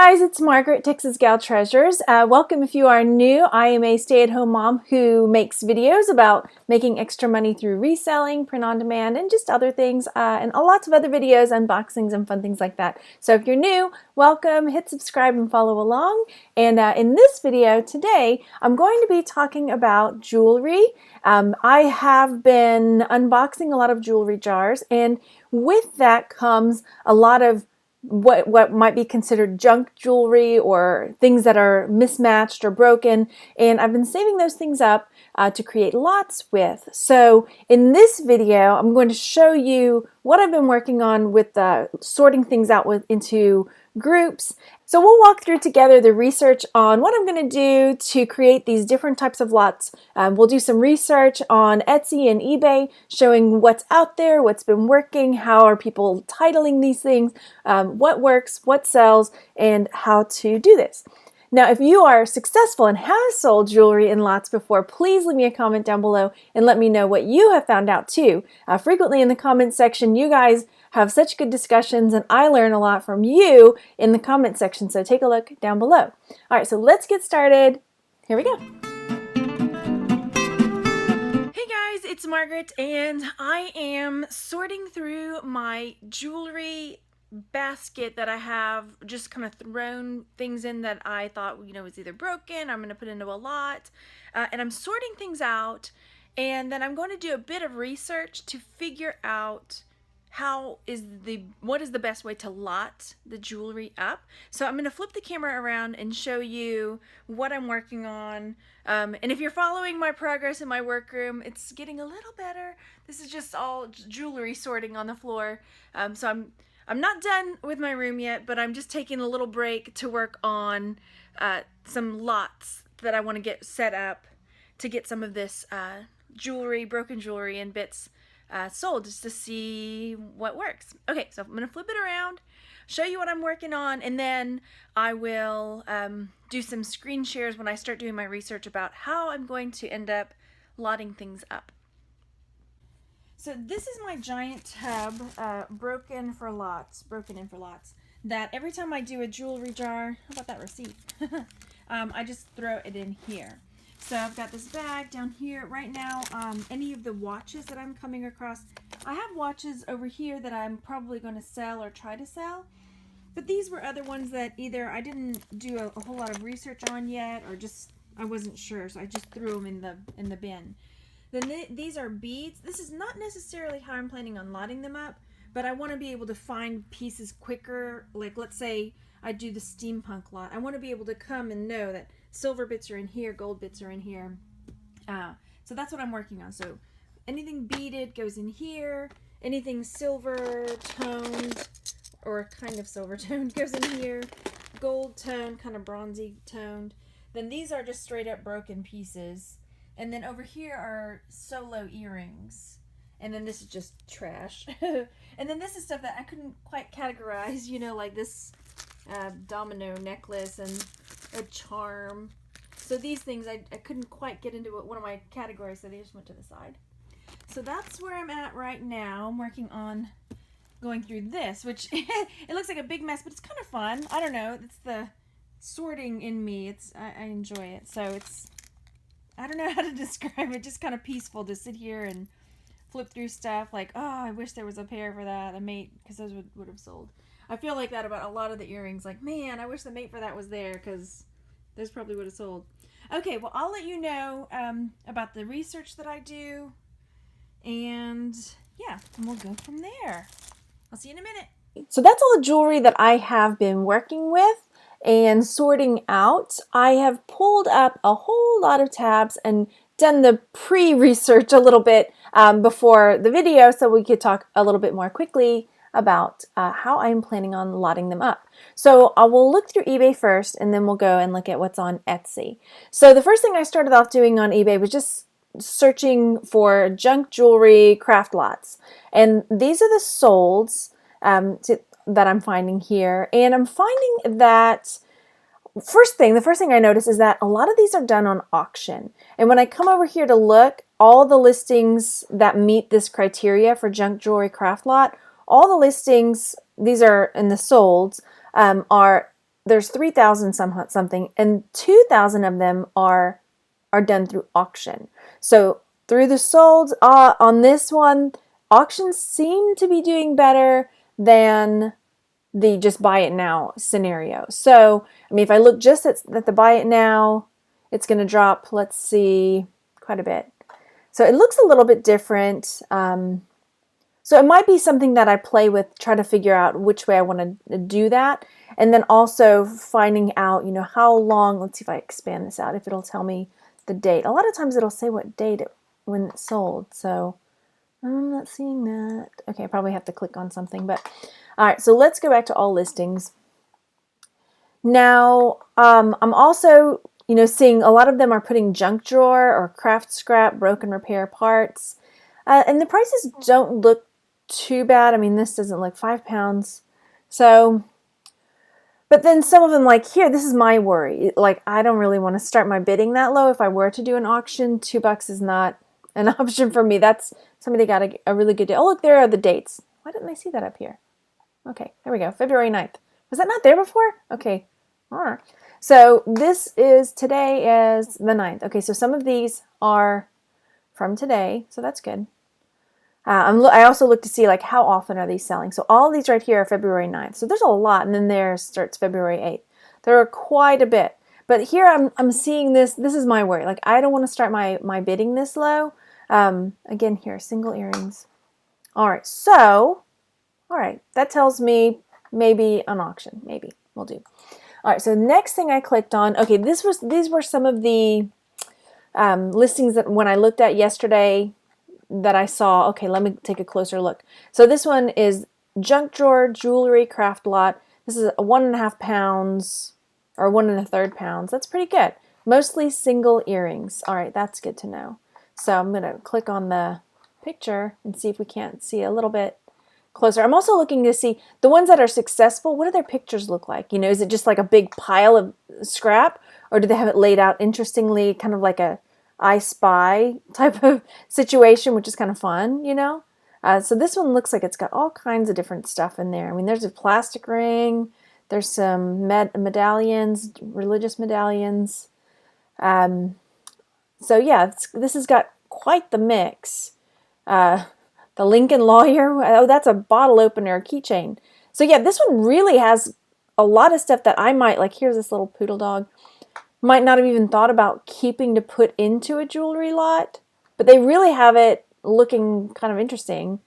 guys, it's Margaret, Texas Gal Treasures. Welcome if you are new. I am a stay-at-home mom who makes videos about making extra money through reselling, print on demand, and just other things, and lots of other videos, unboxings, and fun things like that. So if you're new, welcome, hit subscribe and follow along. And in this video today, I'm going to be talking about jewelry. I have been unboxing a lot of jewelry jars, and with that comes a lot of what might be considered junk jewelry or things that are mismatched or broken, and I've been saving those things up to create lots with. So in this video I'm going to show you what I've been working on with sorting things out into groups. So we'll walk through together the research on what I'm going to do to create these different types of lots. We'll do some research on Etsy and eBay, showing what's out there, what's been working, how are people titling these things, what works, what sells, and how to do this. Now, if you are successful and have sold jewelry in lots before, please leave me a comment down below and let me know what you have found out too. Frequently in the comment section, you guys have such good discussions, and I learn a lot from you in the comment section, so take a look down below. All right, so let's get started. Here we go. Hey guys, it's Margaret, and I am sorting through my jewelry basket that I have just kind of thrown things in that I thought, was either broken, I'm going to put into a lot, and I'm sorting things out, and then I'm going to do a bit of research to figure out what is the best way to lot the jewelry up. So I'm going to flip the camera around and show you what I'm working on. And if you're following my progress in my workroom, it's getting a little better. This is just all jewelry sorting on the floor. So I'm not done with my room yet, but I'm just taking a little break to work on some lots that I want to get set up to get some of this jewelry, broken jewelry and bits sold, just to see what works. Okay, so I'm going to flip it around, show you what I'm working on, and then I will do some screen shares when I start doing my research about how I'm going to end up lotting things up. So this is my giant tub, broken in for lots, that every time I do a jewelry jar, how about that receipt? I just throw it in here. So I've got this bag down here right now. Any of the watches that I'm coming across, I have watches over here that I'm probably going to sell or try to sell, but these were other ones that either I didn't do a whole lot of research on yet, or just I wasn't sure, so I just threw them in the bin. Then these are beads. This is not necessarily how I'm planning on lotting them up, but I want to be able to find pieces quicker. Like, let's say I do the steampunk lot. I want to be able to come and know that silver bits are in here, gold bits are in here. So that's what I'm working on. So anything beaded goes in here. Anything silver toned or kind of silver toned goes in here. Gold toned, kind of bronzy toned. Then these are just straight up broken pieces. And then over here are solo earrings. And then this is just trash. And then this is stuff that I couldn't quite categorize, like this domino necklace and a charm. So these things I couldn't quite get into one of my categories, so they just went to the side. So that's where I'm at right now. I'm working on going through this, which it looks like a big mess, but it's kind of fun. I don't know. It's the sorting in me. I enjoy it. So I don't know how to describe it. Just kind of peaceful to sit here and flip through stuff. Like, oh, I wish there was a pair for that, a mate, because those would have sold. I feel like that about a lot of the earrings. Like, man, I wish the mate for that was there, because those probably would have sold. Okay, well, I'll let you know about the research that I do. And yeah, and we'll go from there. I'll see you in a minute. So that's all the jewelry that I have been working with and sorting out. I have pulled up a whole lot of tabs and done the pre-research a little bit before the video, so we could talk a little bit more quickly about how I'm planning on lotting them up. So I will look through eBay first, and then we'll go and look at what's on Etsy. So the first thing I started off doing on eBay was just searching for junk jewelry craft lots. And these are the solds that I'm finding here. And I'm finding that the first thing I notice is that a lot of these are done on auction. And when I come over here to look, all the listings that meet this criteria for junk jewelry craft lot, all the listings, these are in the solds, are there's 3,000 something, and 2,000 of them are done through auction. So through the solds on this one, auctions seem to be doing better than the just buy it now scenario. So, I mean, if I look just at the buy it now, it's going to drop, let's see, quite a bit. So it looks a little bit different. So it might be something that I play with, try to figure out which way I want to do that. And then also finding out, you know, how long, let's see if I expand this out, if it'll tell me the date. A lot of times it'll say what date when it's sold. So I'm not seeing that. Okay, I probably have to click on something, but all right, so let's go back to all listings. Now, I'm also, you know, seeing a lot of them are putting junk drawer or craft scrap, broken repair parts. And the prices don't look too bad. I mean, this doesn't look £5. So, but then some of them, like here, this is my worry. Like, I don't really want to start my bidding that low. If I were to do an auction, $2 is not an option for me. That's, somebody got a really good deal. Oh, look, there are the dates. Why didn't I see that up here? Okay, there we go, February 9th. Was that not there before? Okay, all right. So this is, today is the 9th. Okay, so some of these are from today, so that's good. I also look to see like how often are these selling. So all these right here are February 9th. So there's a lot, and then there starts February 8th. There are quite a bit. But here I'm seeing this. This is my worry. Like, I don't want to start my bidding this low. Again, here, single earrings. All right, so, all right, that tells me maybe an auction. Maybe we'll do. All right, so next thing I clicked on. Okay, these were some of the listings that when I looked at yesterday that I saw. Okay, let me take a closer look. So this one is junk drawer jewelry craft lot. This is 1.5 pounds or 1 1/3 pounds. That's pretty good. Mostly single earrings. All right, that's good to know. So I'm gonna click on the picture and see if we can't see a little bit closer. I'm also looking to see the ones that are successful. What do their pictures look like? You know, is it just like a big pile of scrap, or do they have it laid out interestingly, kind of like a I Spy type of situation, which is kind of fun, you know? So this one looks like it's got all kinds of different stuff in there. I mean, there's a plastic ring. There's some medallions, religious medallions. So yeah, this has got quite the mix. The Lincoln Lawyer. Oh, that's a bottle opener, a keychain. So yeah, this one really has a lot of stuff that I might, like here's this little poodle dog. Might not have even thought about keeping to put into a jewelry lot, but they really have it looking kind of interesting.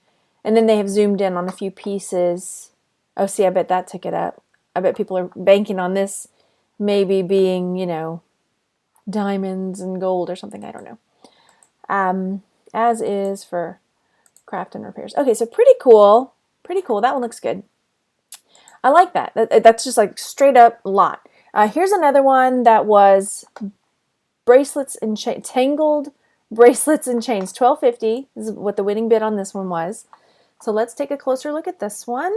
And then they have zoomed in on a few pieces. Oh, see, I bet that took it up. I bet people are banking on this maybe being, you know, diamonds and gold or something. I don't know. As is for craft and repairs. Okay, so pretty cool. Pretty cool. That one looks good. I like that. That's just like straight up lot. Here's another one that was bracelets and tangled bracelets and chains. $12.50 is what the winning bid on this one was. So let's take a closer look at this one.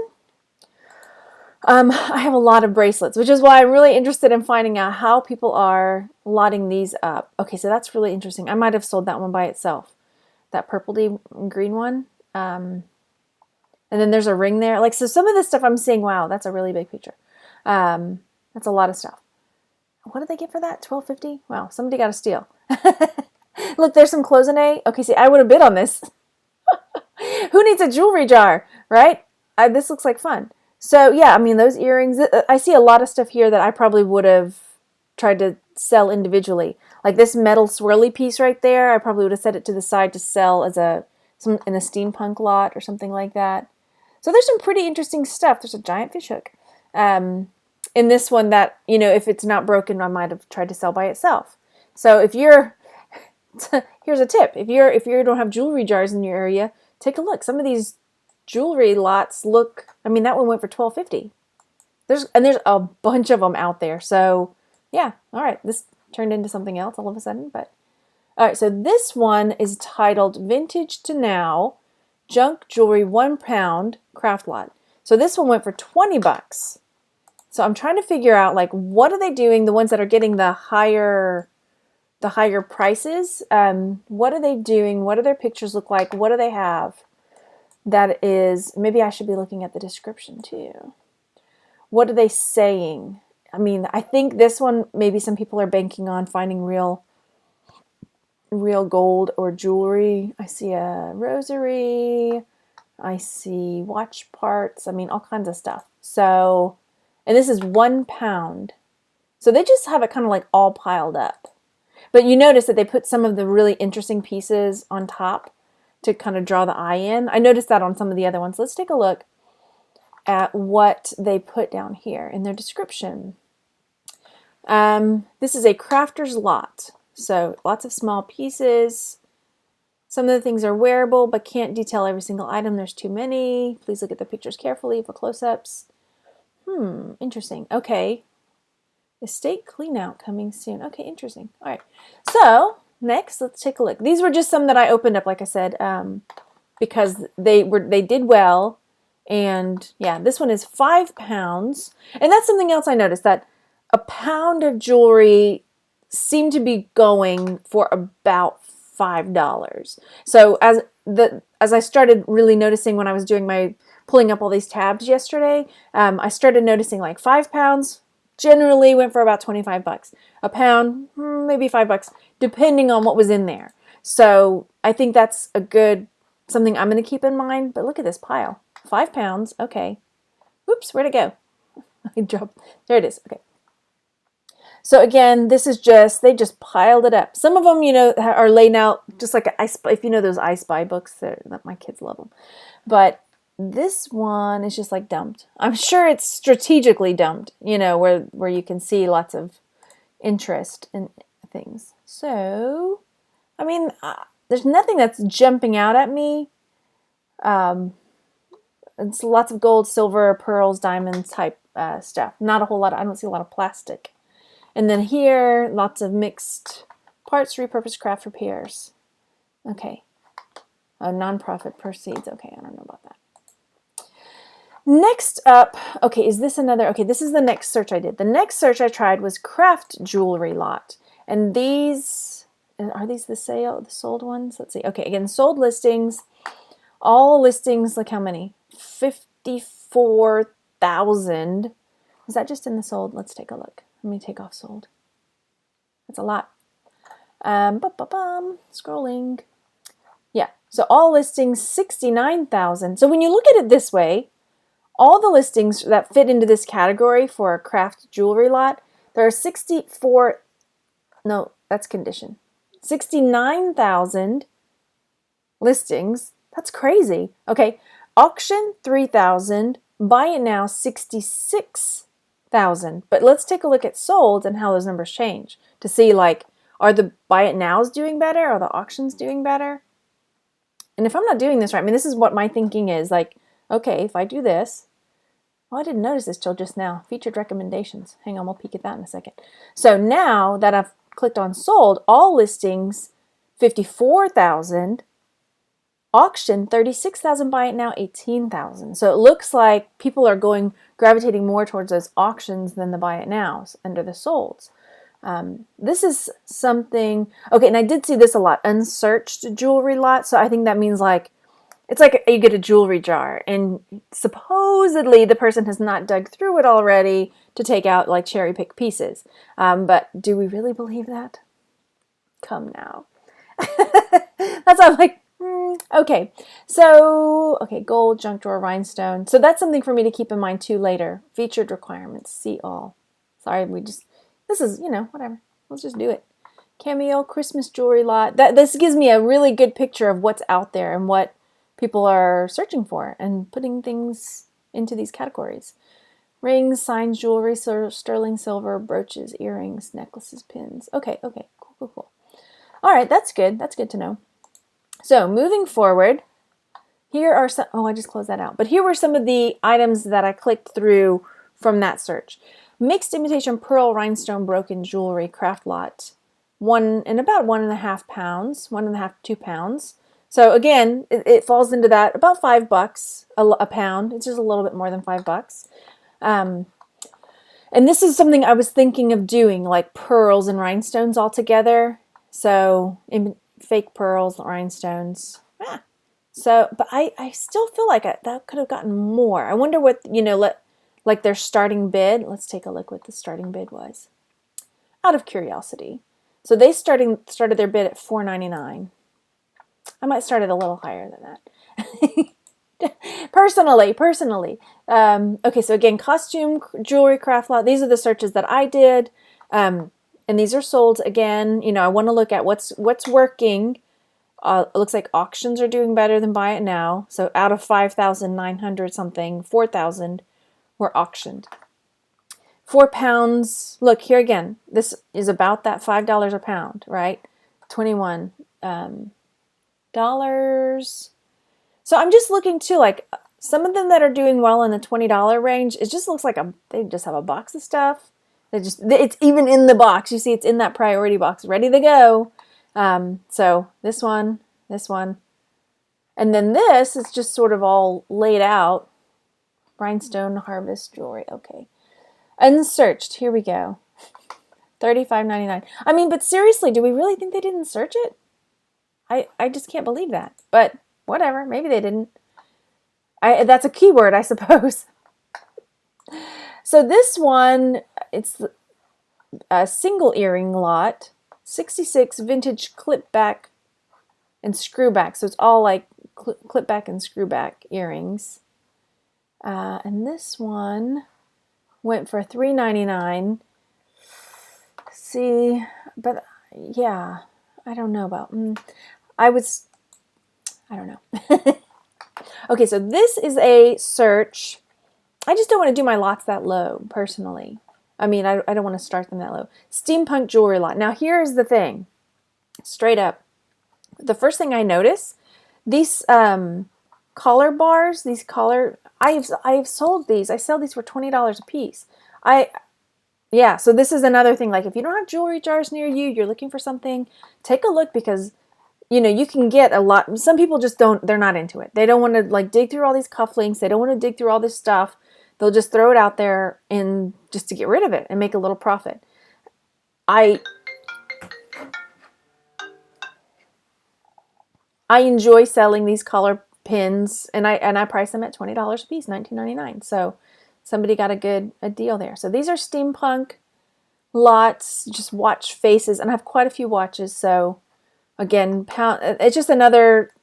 I have a lot of bracelets, which is why I'm really interested in finding out how people are lotting these up. Okay, so that's really interesting. I might have sold that one by itself. That purpley green one. And then there's a ring there. Like, so some of this stuff I'm seeing, wow, that's a really big picture. That's a lot of stuff. What did they get for that? $12.50? Wow, somebody got a steal. Look, there's some cloisonne. Okay, see, I would have bid on this. Who needs a jewelry jar, right? This looks like fun. So yeah, I mean, those earrings, I see a lot of stuff here that I probably would have tried to sell individually. Like this metal swirly piece right there, I probably would have set it to the side to sell as in a steampunk lot or something like that. So there's some pretty interesting stuff. There's a giant fish hook. In this one that, you know, if it's not broken, I might have tried to sell by itself. So if you're, here's a tip. If you don't have jewelry jars in your area, take a look. Some of these jewelry lots look, I mean, that one went for $12.50. There's a bunch of them out there. So yeah, all right. This turned into something else all of a sudden, but all right. So this one is titled Vintage to Now, Junk Jewelry 1 pound Craft Lot. So this one went for $20. So I'm trying to figure out, like, what are they doing? The ones that are getting the higher prices. What are they doing? What do their pictures look like? What do they have? That is, maybe I should be looking at the description too. What are they saying? I mean, I think this one, maybe some people are banking on finding real gold or jewelry. I see a rosary. I see watch parts. I mean, all kinds of stuff. So, and this is £1. So they just have it kind of like all piled up. But you notice that they put some of the really interesting pieces on top to kind of draw the eye in. I noticed that on some of the other ones. Let's take a look at what they put down here in their description. This is a crafter's lot. So lots of small pieces. Some of the things are wearable, but can't detail every single item. There's too many. Please look at the pictures carefully for close-ups. Interesting. Okay. Estate clean out coming soon. Okay, interesting. All right. So next, let's take a look. These were just some that I opened up, like I said, because they did well. And yeah, this one is £5. And that's something else I noticed, that a pound of jewelry seemed to be going for about $5. So as I started really noticing when I was doing my pulling up all these tabs yesterday, I started noticing like £5 generally went for about 25 bucks. A pound, maybe $5, depending on what was in there. So I think that's something I'm going to keep in mind. But look at this pile, £5. Okay. Oops, where'd it go? I dropped. There it is. Okay. So again, this is they just piled it up. Some of them, are laid out just like if you know those I Spy books, that my kids love them. But this one is just like dumped. I'm sure it's strategically dumped, where you can see lots of interest in things. So, I mean, there's nothing that's jumping out at me. It's lots of gold, silver, pearls, diamonds type stuff. Not a whole lot. I don't see a lot of plastic. And then here, lots of mixed parts, repurposed craft repairs. Okay. Non-profit proceeds. Okay, I don't know about that. Next up, okay, is this another? Okay, this is the next search I did. The next search I tried was craft jewelry lot. And are these the sold ones? Let's see. Okay, again, sold listings. All listings, look how many? 54,000. Is that just in the sold? Let's take a look. Let me take off sold. That's a lot. Scrolling. Yeah, so all listings, 69,000. So when you look at it this way, all the listings that fit into this category for a craft jewelry lot, there are 69,000 listings. That's crazy. Okay, auction 3,000, buy it now 66,000. But let's take a look at sold and how those numbers change to see, like, are the buy it nows doing better? Are the auctions doing better? And if I'm not doing this right, I mean, this is what my thinking is. Like, okay, if I do this, I didn't notice this till just now. Featured recommendations. Hang on, we'll peek at that in a second. So now that I've clicked on sold, all listings, 54,000, auction, 36,000, buy it now, 18,000. So it looks like people are gravitating more towards those auctions than the buy it nows under the solds. This is something, okay, and I did see this a lot, unsearched jewelry lot. So I think that means like, it's like you get a jewelry jar and supposedly the person has not dug through it already to take out like cherry pick pieces. But do we really believe that? Come now. That's why I'm like, okay. So, okay, gold, junk drawer, rhinestone. So that's something for me to keep in mind too later. Featured requirements, see all. Sorry, this is, whatever. Let's just do it. Cameo, Christmas jewelry lot. This gives me a really good picture of what's out there and what people are searching for and putting things into these categories. Rings, signs, jewelry, sterling silver, brooches, earrings, necklaces, pins. Okay, cool. All right, that's good. That's good to know. So moving forward, here are some, I just closed that out. But here were some of the items that I clicked through from that search. Mixed imitation pearl, rhinestone, broken jewelry, craft lot. About 1.5 pounds, 1.5 to 2 pounds. So again, it falls into that, about $5 a pound. It's just a little bit more than $5. And this is something I was thinking of doing, like pearls and rhinestones all together. So fake pearls, rhinestones. So, but I still feel like that could have gotten more. I wonder what, like their starting bid. Let's take a look what the starting bid was, out of curiosity. So they started their bid at $4.99. I might start it a little higher than that. personally. Okay, so again, costume, jewelry, craft lot. These are the searches that I did. And these are sold. Again, you know, I want to look at what's working. It looks like auctions are doing better than buy it now. So out of 5,900 something, 4,000 were auctioned. £4. Look here again. This is about that $5 a pound, right? 21 dollars. So I'm just looking too, like some of them that are doing well in the $20 range. It just looks like they just have a box of stuff. It's even in the box. You see, it's in that priority box, ready to go. So this one, and then this is just sort of all laid out. Rhinestone harvest jewelry. Okay. Unsearched. Here we go. $35.99. I mean, but seriously, do we really think they didn't search it? I just can't believe that. But whatever. Maybe they didn't. That's a keyword, I suppose. So this one, it's a single earring lot. 66 vintage clip back and screw back. So it's all like clip back and screw back earrings. And this one went for $3.99. See, but yeah, I don't know about. I don't know. Okay, so this is a search. I just don't want to do my lots that low, personally. I mean, I don't want to start them that low. Steampunk jewelry lot. Now, here's the thing. Straight up. The first thing I notice, these collar bars, I have sold these. I sell these for $20 a piece. Yeah, so this is another thing. Like if you don't have jewelry jars near you, you're looking for something, take a look because, you know, you can get a lot. Some people just they're not into it. They don't want to like dig through all these cufflinks. They don't want to dig through all this stuff. They'll just throw it out there and just to get rid of it and make a little profit. I enjoy selling these collar pins, and I price them at $20 a piece, $19.99. So somebody got a deal there. So these are steampunk lots, just watch faces, and I have quite a few watches. So again, it's just another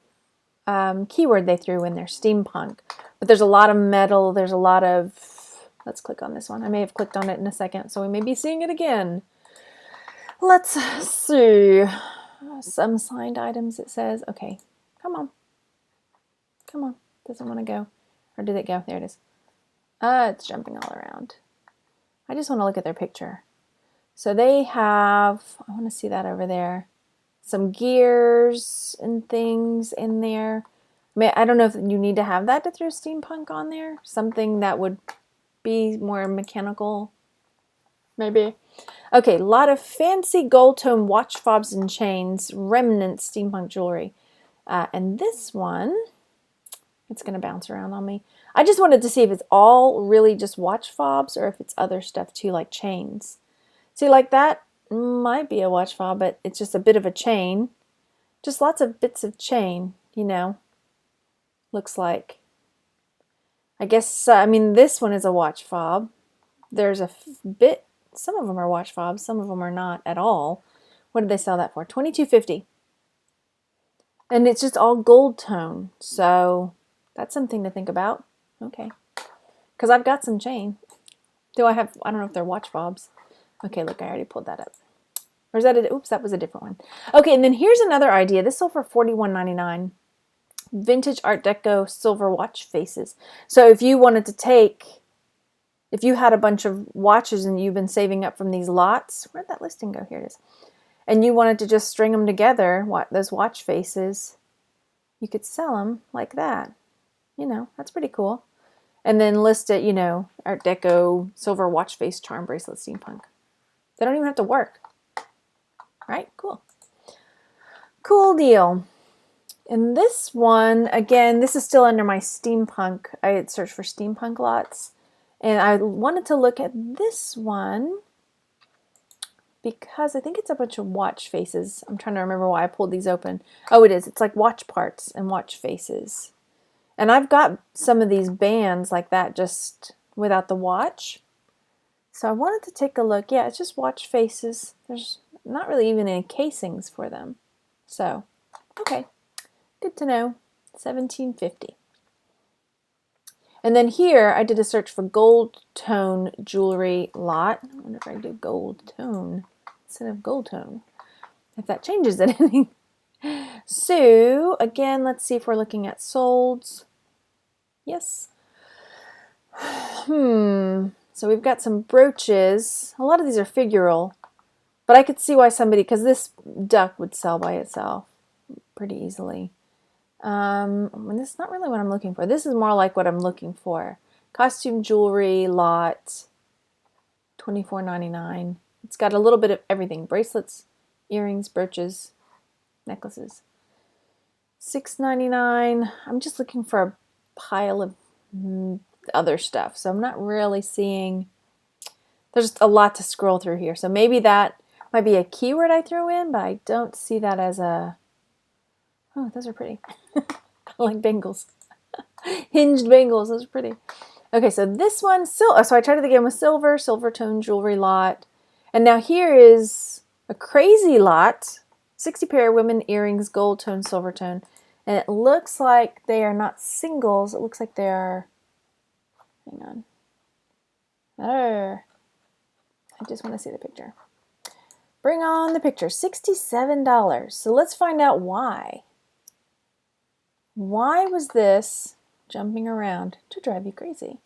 keyword they threw in there, steampunk. But there's a lot of metal. There's a lot of. Let's click on this one. I may have clicked on it in a second, so we may be seeing it again. Let's see. Some signed items, it says. Okay, come on. Doesn't want to go. Or did it go? There it is. It's jumping all around. I just want to look at their picture. So they have, I want to see that over there, some gears and things in there. I mean, I don't know if you need to have that to throw steampunk on there. Something that would be more mechanical, maybe. Okay, a lot of fancy gold tone watch fobs and chains, remnant steampunk jewelry. And this one, it's going to bounce around on me. I just wanted to see if it's all really just watch fobs or if it's other stuff too, like chains. See, like that might be a watch fob, but it's just a bit of a chain. Just lots of bits of chain, you know. Looks like. I guess, I mean, this one is a watch fob. There's a bit, some of them are watch fobs, some of them are not at all. What did they sell that for? $22.50. And it's just all gold tone. So that's something to think about. Okay. Because I've got some chain. I don't know if they're watch fobs. Okay, look, I already pulled that up. Or is that oops, that was a different one. Okay, and then here's another idea. This sold for $41.99. Vintage Art Deco silver watch faces. So if you wanted to if you had a bunch of watches and you've been saving up from these lots, where'd that listing go? Here it is. And you wanted to just string them together, those watch faces, you could sell them like that. You know, that's pretty cool. And then list it, you know, Art Deco silver watch face charm bracelet steampunk. They don't even have to work. Right? Cool. Cool deal. And this one, again, this is still under my steampunk. I had searched for steampunk lots. And I wanted to look at this one because I think it's a bunch of watch faces. I'm trying to remember why I pulled these open. Oh, it is. It's like watch parts and watch faces. And I've got some of these bands like that just without the watch. So I wanted to take a look. Yeah, it's just watch faces. There's not really even any casings for them. So, okay, good to know. $17.50. And then here I did a search for gold tone jewelry lot. I wonder if I do gold tone instead of gold tone, if that changes anything. So again, let's see if we're looking at solds. Yes. So we've got some brooches. A lot of these are figural, but I could see why somebody, because this duck would sell by itself pretty easily. This is not really what I'm looking for. This is more like what I'm looking for. Costume jewelry lot, $24.99. It's got a little bit of everything. Bracelets, earrings, brooches, necklaces. $6.99. I'm just looking for a pile of other stuff. So I'm not really seeing, there's a lot to scroll through here. So maybe that might be a keyword I threw in, but I don't see that as a, oh, those are pretty. I like bangles. Hinged bangles, those are pretty. Okay, so this one, so I tried it again with silver tone jewelry lot. And now here is a crazy lot. 60 pair of women earrings, gold tone, silver tone. And it looks like they are not singles. It looks like they are, hang on. I just want to see the picture. Bring on the picture. $67. So let's find out why. Why was this jumping around to drive you crazy?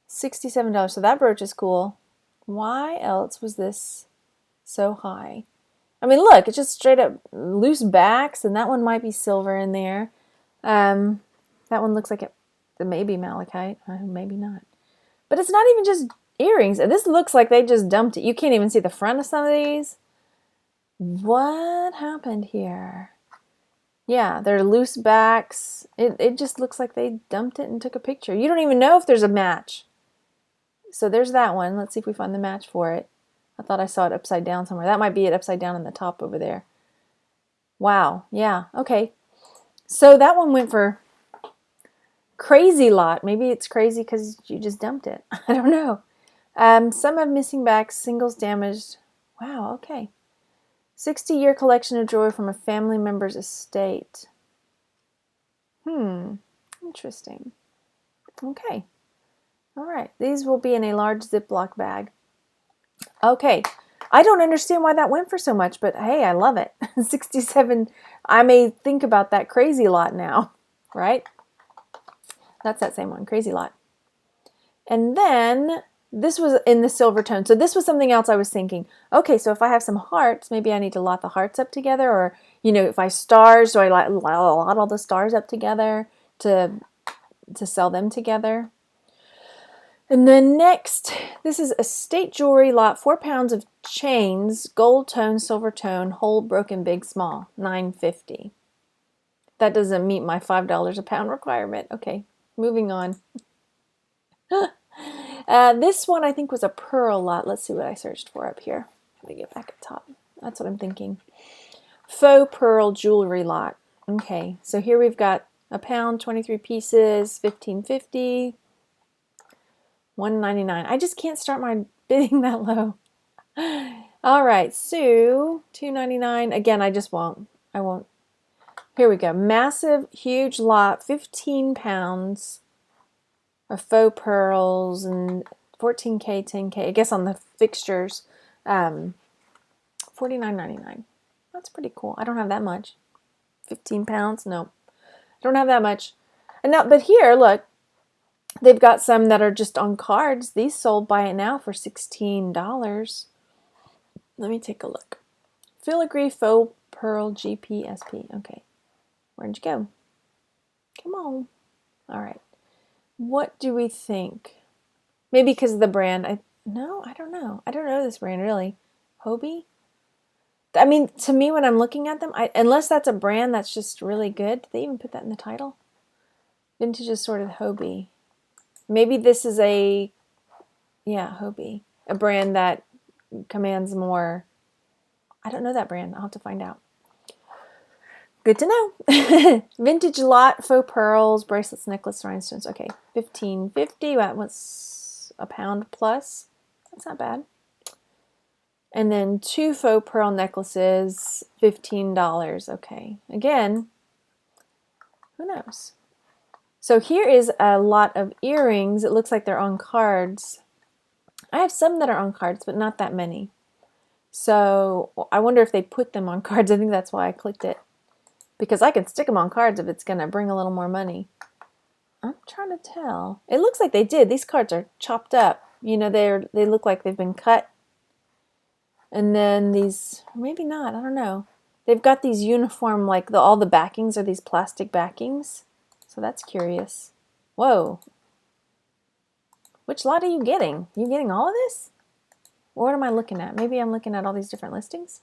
$67. So that brooch is cool. Why else was this so high? I mean, look, it's just straight up loose backs, and that one might be silver in there. That one looks like it may be malachite, maybe not. But it's not even just earrings. This looks like they just dumped it. You can't even see the front of some of these. What happened here? Yeah, they're loose backs. It just looks like they dumped it and took a picture. You don't even know if there's a match. So there's that one. Let's see if we find the match for it. I thought I saw it upside down somewhere. That might be it upside down in the top over there. Wow. Yeah. Okay. So that one went for crazy lot. Maybe it's crazy because you just dumped it. I don't know. Some have missing backs, singles damaged. Wow. Okay. 60-year collection of jewelry from a family member's estate. Interesting. Okay. All right. These will be in a large Ziploc bag. Okay. I don't understand why that went for so much, but hey, I love it. 67. I may think about that crazy lot now, right? That's that same one, crazy lot. And then this was in the silver tone. So this was something else I was thinking. Okay, so if I have some hearts, maybe I need to lot the hearts up together, or, you know, if I stars, do I lot all the stars up together to sell them together? And then next, this is estate jewelry lot, 4 pounds of chains, gold tone, silver tone, whole, broken, big, small, $9.50. That doesn't meet my $5 a pound requirement. Okay, moving on. This one I think was a pearl lot. Let's see what I searched for up here. Let me get back at top. That's what I'm thinking. Faux pearl jewelry lot. Okay, so here we've got a pound, 23 pieces, $15.50. $1.99. I just can't start my bidding that low. All right, so $2.99. Again, I just won't. I won't. Here we go. Massive, huge lot, 15 pounds of faux pearls and 14K, 10K. I guess on the fixtures, $49.99. That's pretty cool. I don't have that much. 15 pounds? No, I don't have that much. And now, but here, look. They've got some that are just on cards. These sold by it now for $16. Let me take a look. Filigree Faux Pearl GPSP. Okay. Where'd you go? Come on. All right. What do we think? Maybe because of the brand. No, I don't know. I don't know this brand really. Hobie? I mean, to me, when I'm looking at them, unless that's a brand that's just really good. Did they even put that in the title? Vintage is sort of Hobie. Maybe this is Hobie, a brand that commands more. I don't know that brand. I'll have to find out. Good to know. Vintage lot, faux pearls, bracelets, necklace, rhinestones. Okay, $15.50. That was a pound plus. That's not bad. And then 2 faux pearl necklaces, $15. Okay, again, who knows? So here is a lot of earrings. It looks like they're on cards. I have some that are on cards, but not that many. So I wonder if they put them on cards. I think that's why I clicked it. Because I can stick them on cards if it's going to bring a little more money. I'm trying to tell. It looks like they did. These cards are chopped up. You know, they look like they've been cut. And then these, maybe not, I don't know. They've got these uniform, like all the backings are these plastic backings. So that's curious. Whoa. Which lot are you getting? You getting all of this? What am I looking at? Maybe I'm looking at all these different listings.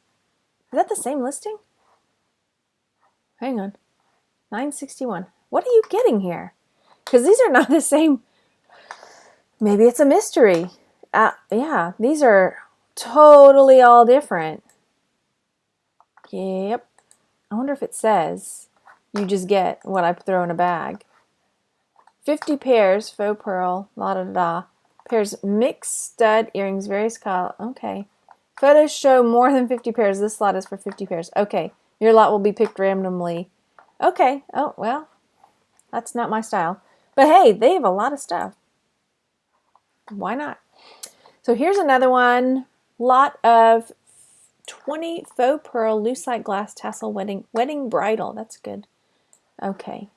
Is that the same listing? Hang on. 961. What are you getting here? Because these are not the same. Maybe it's a mystery. Yeah, these are totally all different. Yep. I wonder if it says you just get what I throw in a bag. 50 pairs, faux pearl, la da da da. Pairs mixed stud earrings, various color. Okay. Photos show more than 50 pairs. This lot is for 50 pairs. Okay. Your lot will be picked randomly. Okay. Oh, well, that's not my style. But hey, they have a lot of stuff. Why not? So here's another one. Lot of 20 faux pearl lucite glass tassel wedding bridal. That's good. Okay.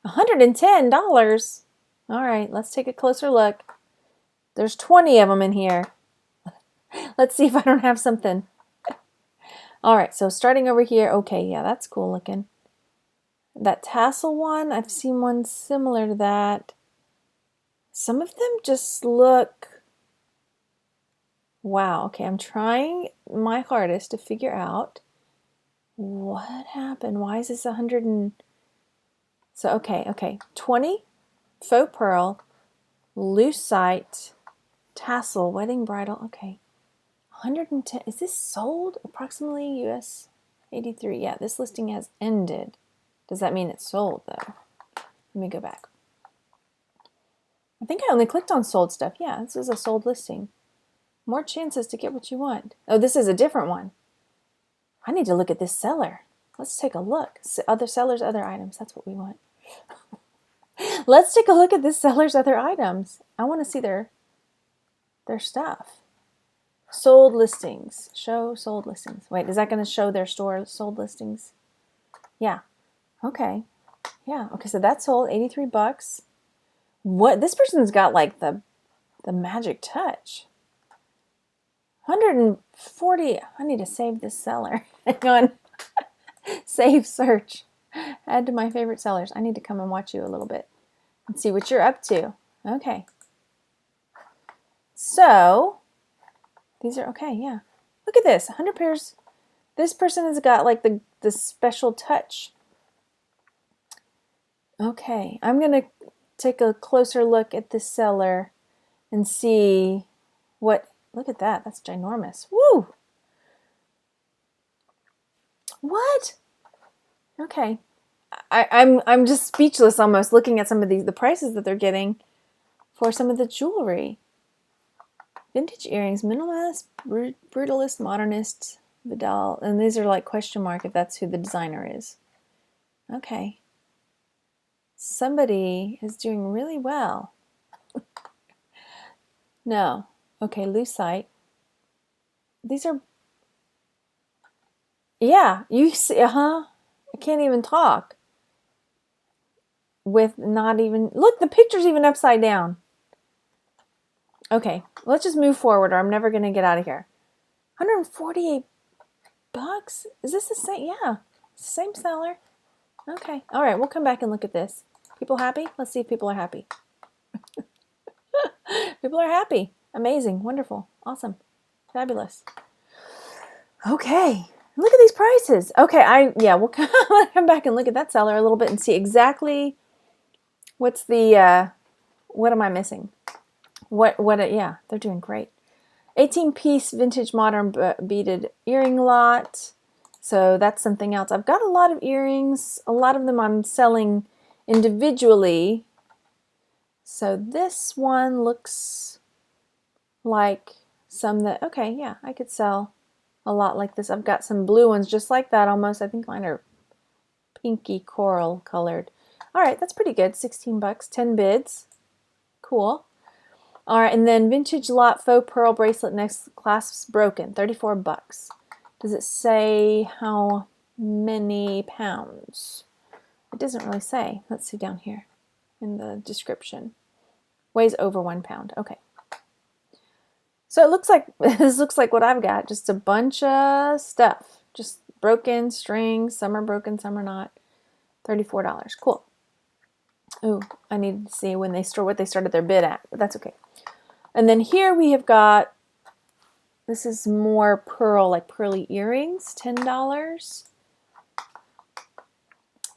$110. All right, let's take a closer look. There's 20 of them in here. Let's see if I don't have something. All right, so starting over here. Okay, yeah, that's cool looking. That tassel one, I've seen one similar to that. Some of them just look... Wow, okay, I'm trying my hardest to figure out what happened. Why is this 100 and... So, okay, 20 faux pearl, lucite, tassel, wedding bridal. Okay, 110. Is this sold? Approximately US 83. Yeah, this listing has ended. Does that mean it's sold though? Let me go back. I think I only clicked on sold stuff. Yeah, this is a sold listing. More chances to get what you want. Oh, this is a different one. I need to look at this seller. Let's take a look. Other sellers, other items. That's what we want. Let's take a look at this seller's other items. I want to see their stuff. Sold listings. Show sold listings. Wait, is that going to show their store sold listings? Yeah. Okay. Yeah. Okay, so that's sold. $83. What? This person's got like the magic touch. 140. I need to save this seller. Hang on. Save search. Add to my favorite sellers. I need to come and watch you a little bit and see what you're up to. Okay. So, these are okay, yeah. Look at this. 100 pairs. This person has got like the special touch. Okay. I'm going to take a closer look at this seller and see what... Look at that. That's ginormous. Woo! What? Okay. I'm just speechless almost looking at some of the prices that they're getting for some of the jewelry. Vintage earrings, minimalist, brutalist, modernist, Vidal, and these are like question mark if that's who the designer is. Okay. Somebody is doing really well. No. Okay, lucite. These are... Yeah, you see, I can't even talk. With not even... Look, the picture's even upside down. Okay, let's just move forward or I'm never going to get out of here. $148? Is this the same? Yeah, same seller. Okay, all right, we'll come back and look at this. People happy? Let's see if people are happy. People are happy. Amazing, wonderful, awesome, fabulous. Okay, look at these prices. Okay, we'll come back and look at that seller a little bit and see exactly what's the, what am I missing? Yeah, they're doing great. 18-piece vintage modern beaded earring lot. So that's something else. I've got a lot of earrings. A lot of them I'm selling individually. So this one looks like some that, okay, yeah, I could sell a lot like this. I've got some blue ones just like that almost. I think mine are pinky coral colored. All right, that's pretty good. 16 bucks, 10 bids. Cool. All right, and then vintage lot faux pearl bracelet next clasps broken, 34 bucks. Does it say how many pounds? It doesn't really say. Let's see down here in the description. Weighs over 1 pound. Okay. So it looks like this looks like what I've got, just a bunch of stuff. Just broken strings, some are broken, some are not. $34. Cool. Ooh, I need to see when they what they started their bid at, but that's okay. And then here we have got, this is more pearl, like pearly earrings, $10.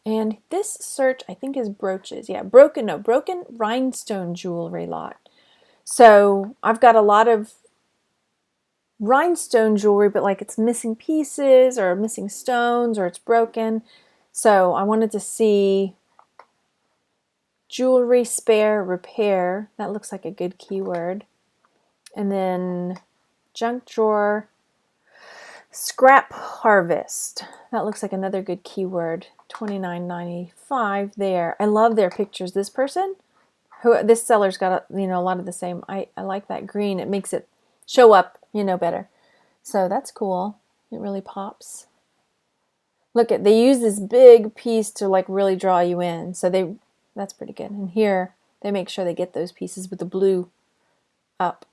And this search, I think, is brooches. Yeah, broken rhinestone jewelry lot. So I've got a lot of rhinestone jewelry, but like it's missing pieces or missing stones or it's broken. So I wanted to see jewelry spare repair. That looks like a good keyword. And then junk drawer scrap harvest. That looks like another good keyword. $29.95 there. I love their pictures. This person, this seller's got a lot of the same. I like that green. It makes it show up, better. So that's cool. It really pops. Look at, they use this big piece to like really draw you in. So that's pretty good. And here they make sure they get those pieces with the blue up.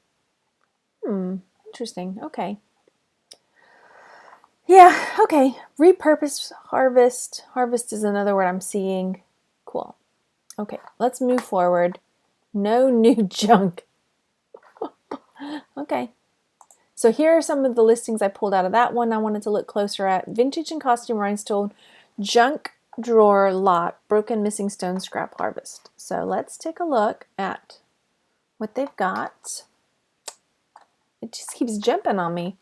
Interesting. Okay. Yeah, okay. Repurpose harvest. Harvest is another word I'm seeing. Cool. Okay, let's move forward. No new junk. Okay. So here are some of the listings I pulled out of that one I wanted to look closer at. Vintage and costume rhinestone junk drawer lot, broken missing stone scrap harvest. So let's take a look at what they've got. It just keeps jumping on me.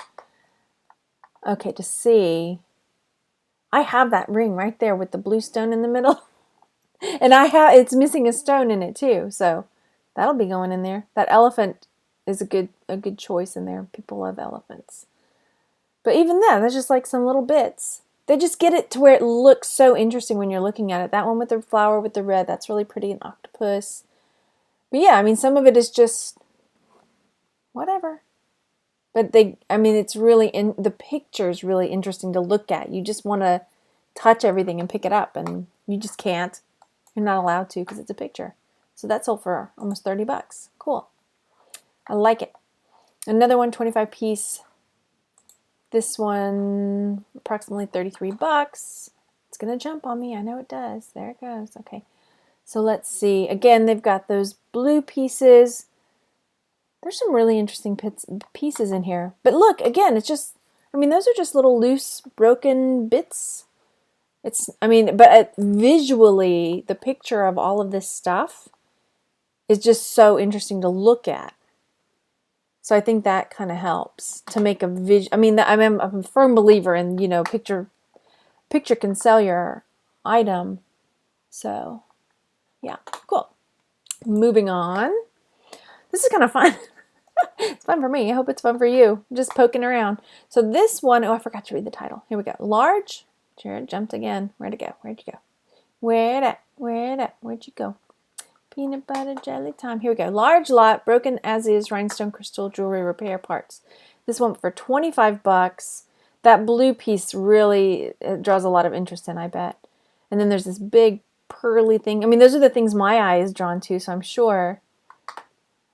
Okay, to see. I have that ring right there with the blue stone in the middle. And it's missing a stone in it too. So that'll be going in there. That elephant is a good choice in there. People love elephants. But even that's just like some little bits. They just get it to where it looks so interesting when you're looking at it. That one with the flower with the red, that's really pretty. An octopus. But yeah, I mean, some of it is just whatever. But it's really, the picture's really interesting to look at. You just want to touch everything and pick it up, and you just can't. You're not allowed to because it's a picture. So that sold for almost 30 bucks. Cool. I like it. Another one, 25 piece. This one, approximately 33 bucks. It's going to jump on me. I know it does. There it goes. Okay. So let's see. Again, they've got those blue pieces. There's some really interesting pieces in here. But look, again, it's just, those are just little loose, broken bits. But visually, the picture of all of this stuff is just so interesting to look at. So I think that kind of helps to make a I'm a firm believer in, picture can sell your item. So, yeah, cool. Moving on. This is kind of fun. It's fun for me. I hope it's fun for you. I'm just poking around. So this one, I forgot to read the title. Here we go. Large. Jared jumped again. Where'd it go? Where'd you go? Where'd you go? Peanut butter jelly time. Here we go. Large lot, broken as is, rhinestone crystal jewelry repair parts. This one for 25 bucks. That blue piece really draws a lot of interest in, I bet. And then there's this big pearly thing. Those are the things my eye is drawn to, so I'm sure.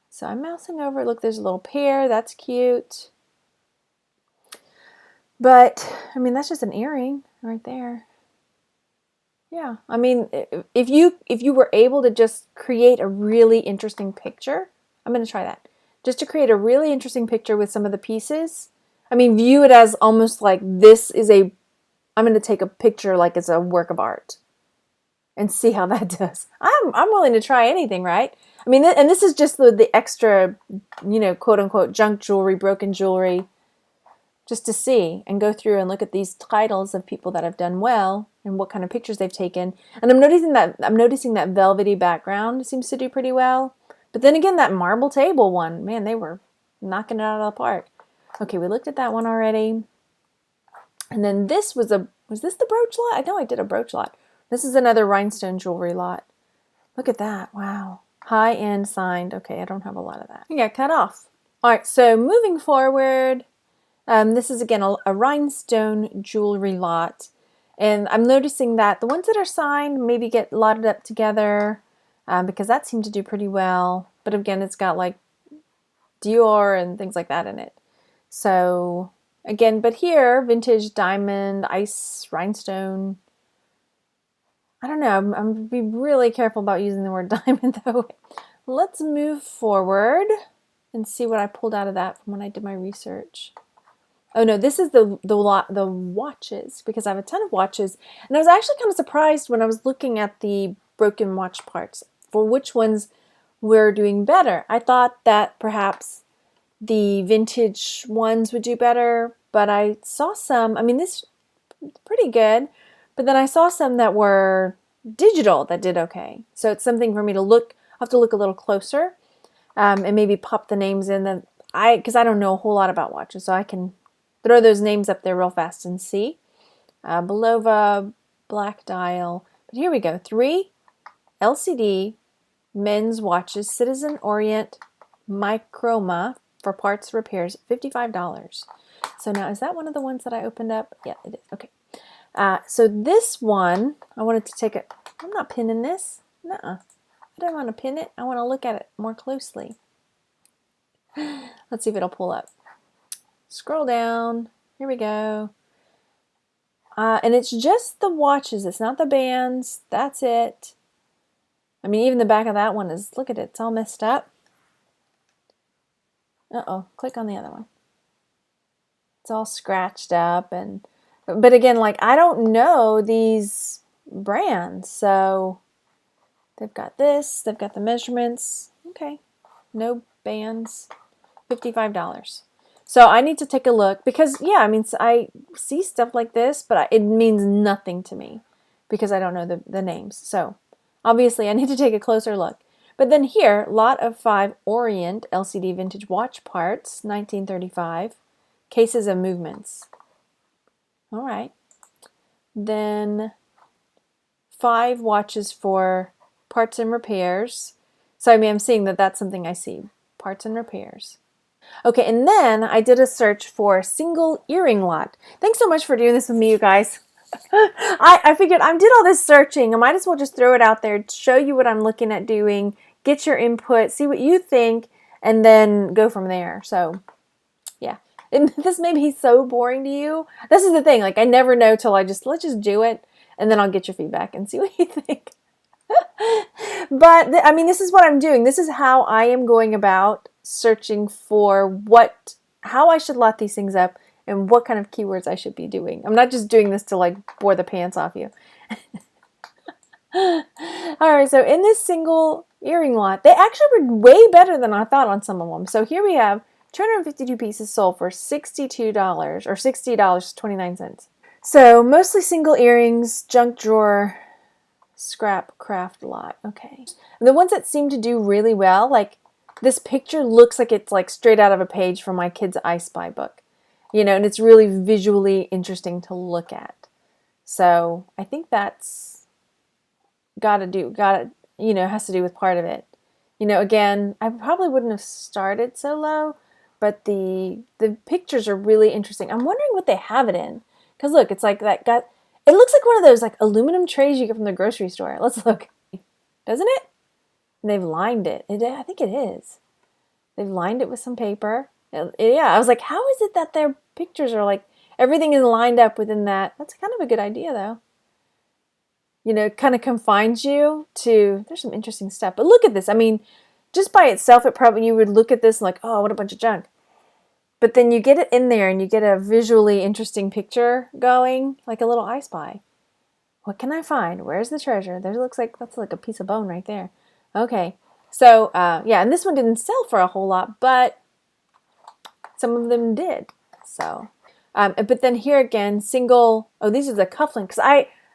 So I'm mousing over. Look, there's a little pear. That's cute. But, that's just an earring right there. Yeah. If you were able to just create a really interesting picture, I'm going to try that. Just to create a really interesting picture with some of the pieces. View it as almost like I'm going to take a picture like it's a work of art. And see how that does. I'm willing to try anything, right? And this is just the extra, quote unquote, junk jewelry, broken jewelry, just to see and go through and look at these titles of people that have done well, and what kind of pictures they've taken. And I'm noticing that velvety background seems to do pretty well. But then again, that marble table one, man, they were knocking it out of the park. Okay, we looked at that one already. And then this was this the brooch lot? I know I did a brooch lot. This is another rhinestone jewelry lot. Look at that. Wow. High-end signed. Okay, I don't have a lot of that. It got cut off. All right, so moving forward, this is again a rhinestone jewelry lot. And I'm noticing that the ones that are signed maybe get lotted up together because that seemed to do pretty well. But again, it's got like Dior and things like that in it. So again, but here, vintage diamond, ice, rhinestone. I don't know. I'm going to be really careful about using the word diamond though. Let's move forward and see what I pulled out of that from when I did my research. Oh no, this is the watches, because I have a ton of watches. And I was actually kind of surprised when I was looking at the broken watch parts for which ones were doing better. I thought that perhaps the vintage ones would do better, but I saw some, I mean, this is pretty good, but then I saw some that were digital that did okay. So it's something for me to look, I'll have to look a little closer and maybe pop the names in because I don't know a whole lot about watches, so I can throw those names up there real fast and see. Belova, Black Dial. But here we go. 3 LCD men's watches, Citizen Orient Microma for parts repairs, $55. So now, is that one of the ones that I opened up? Yeah, it is. Okay. So this one, I wanted to take it. I'm not pinning this. Nuh-uh. I don't want to pin it. I want to look at it more closely. Let's see if it'll pull up. Scroll down. Here we go. And it's just the watches. It's not the bands. That's it. I mean, even the back of that one is, look at it. It's all messed up. Uh-oh. Click on the other one. It's all scratched up. But again, like, I don't know these brands. So they've got this. They've got the measurements. Okay. No bands. $55. So I need to take a look because, yeah, I mean, I see stuff like this, but it means nothing to me because I don't know the names. So obviously I need to take a closer look. But then here, lot of 5 Orient LCD vintage watch parts, 1935, cases of movements. All right. Then 5 watches for parts and repairs. So I mean, I'm seeing that that's something I see. Parts and repairs. Okay, and then I did a search for single earring lot. Thanks so much for doing this with me, you guys. I figured I did all this searching. I might as well just throw it out there, show you what I'm looking at doing, get your input, see what you think, and then go from there. So, yeah. And this may be so boring to you. This is the thing. Like, I never know till let's just do it, and then I'll get your feedback and see what you think. But, I mean, this is what I'm doing. This is how I am going about searching for how I should lot these things up and what kind of keywords I should be doing. I'm not just doing this to like bore the pants off you. Alright, so in this single earring lot, they actually were way better than I thought on some of them. So here we have 252 pieces sold for $62 or $60.29. So mostly single earrings, junk drawer, scrap craft lot. Okay. And the ones that seem to do really well, like this picture looks like it's like straight out of a page from my kid's I Spy book, you know, and it's really visually interesting to look at. So I think that's has to do with part of it. You know, again, I probably wouldn't have started so low, but the pictures are really interesting. I'm wondering what they have it in. Because look, it's like it looks like one of those like aluminum trays you get from the grocery store. Let's look. Doesn't it? And they've lined it. I think it is. They've lined it with some paper. Yeah, I was like, how is it that their pictures are like, everything is lined up within that? That's kind of a good idea, though. You know, it kind of confines you to, there's some interesting stuff. But look at this. I mean, just by itself, you would look at this and like, oh, what a bunch of junk. But then you get it in there and you get a visually interesting picture going, like a little I Spy. What can I find? Where's the treasure? That's like a piece of bone right there. Okay, so yeah, and this one didn't sell for a whole lot, but some of them did. So, but then here again, these are the cufflinks.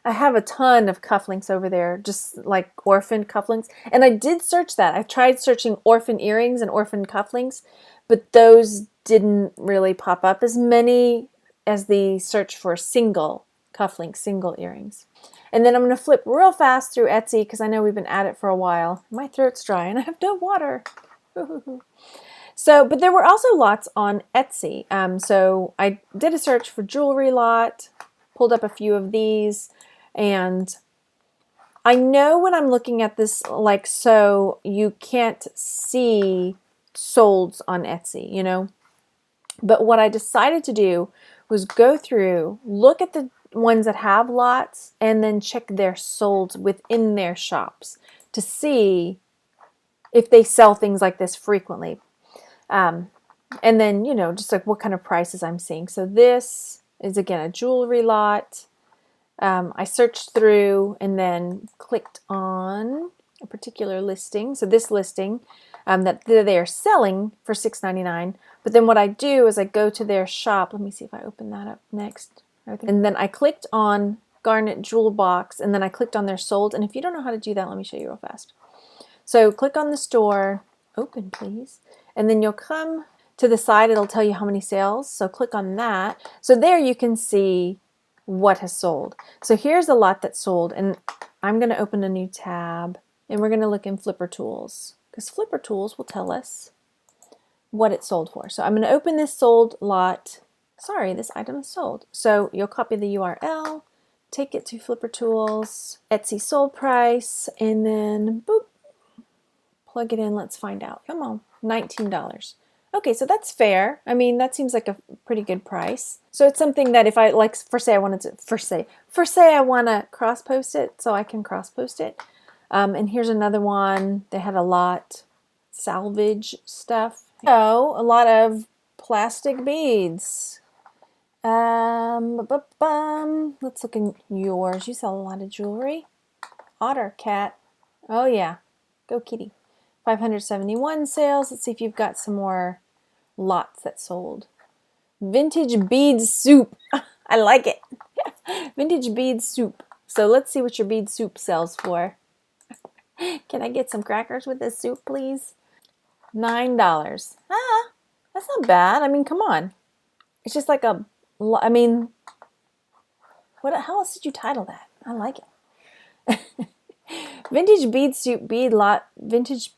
I have a ton of cufflinks over there, just like orphan cufflinks. And I did search that. I tried searching orphan earrings and orphan cufflinks, but those didn't really pop up as many as the search for single cufflinks, single earrings. And then I'm going to flip real fast through Etsy because I know we've been at it for a while. My throat's dry and I have no water. So, but there were also lots on Etsy. So I did a search for jewelry lot, pulled up a few of these, and I know when I'm looking at this, like, so you can't see solds on Etsy, you know, but what I decided to do was go through, look at the ones that have lots, and then check their solds within their shops to see if they sell things like this frequently. And then, you know, just like what kind of prices I'm seeing. So this is, again, a jewelry lot. I searched through and then clicked on a particular listing. So this listing that they're selling for $6.99. But then what I do is I go to their shop. Let me see if I open that up next. And then I clicked on Garnet Jewel Box, and then I clicked on their sold. And if you don't know how to do that, let me show you real fast. So click on the store, open please, and then you'll come to the side. It'll tell you how many sales. So click on that. So there you can see what has sold. So here's a lot that sold, and I'm going to open a new tab, and we're going to look in Flipper Tools, because Flipper Tools will tell us what it sold for. So I'm going to open this sold lot. Sorry, this item is sold. So you'll copy the URL, take it to Flipper Tools, Etsy sold price, and then boop, plug it in. Let's find out. Come on, $19. Okay, so that's fair. I mean, that seems like a pretty good price. So it's something that if I, like, for say I want to cross post it, so I can cross post it. And here's another one. They had a lot salvage stuff. So a lot of plastic beads. Let's look in yours. You sell a lot of jewelry. Otter cat. Oh yeah, go kitty. 571 sales. Let's see if you've got some more lots that sold. Vintage bead soup. I like it. Vintage bead soup. So let's see what your bead soup sells for. Can I get some crackers with this soup, please? $9. Ah, that's not bad. I mean, come on. It's just like a, I mean, how else did you title that? I like it. Vintage bead soup, bead lot, vintage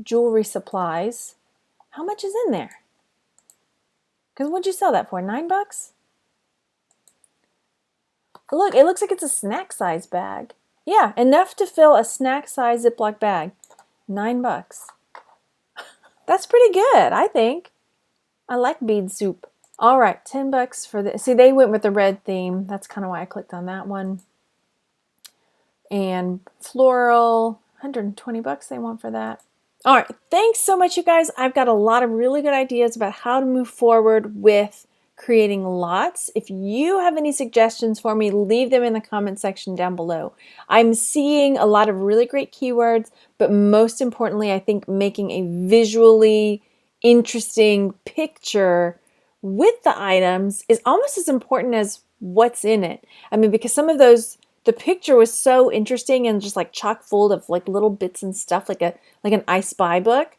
jewelry supplies. How much is in there? Because what'd you sell that for? $9? Look, it looks like it's a snack size bag. Yeah, enough to fill a snack size Ziploc bag. $9. That's pretty good, I think. I like bead soup. All right, $10 for the, see, they went with the red theme. That's kind of why I clicked on that one. And floral, $120 they want for that. All right, thanks so much, you guys. I've got a lot of really good ideas about how to move forward with creating lots. If you have any suggestions for me, leave them in the comment section down below. I'm seeing a lot of really great keywords, but most importantly, I think making a visually interesting picture with the items is almost as important as what's in it. I mean, because some of those, the picture was so interesting and just like chock full of like little bits and stuff, like an I Spy book,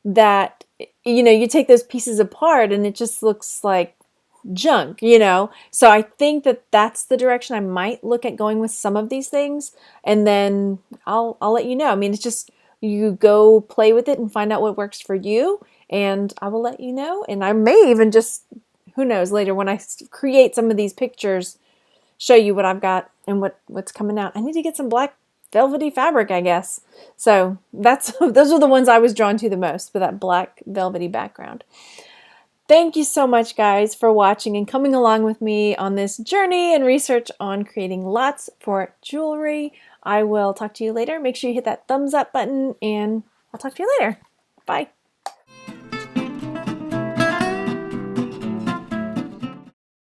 that, you know, you take those pieces apart and it just looks like junk, you know. So I think that that's the direction I might look at going with some of these things, and then I'll let you know. I mean, it's just, you go play with it and find out what works for you, and I will let you know. And I may even just, who knows, later when I create some of these pictures, show you what I've got and what's coming out. I need to get some black velvety fabric, I guess. So that's those are the ones I was drawn to the most, with that black velvety background. Thank you so much, guys, for watching and coming along with me on this journey and research on creating lots for jewelry. I will talk to you later. Make sure you hit that thumbs up button, and I'll talk to you later. Bye.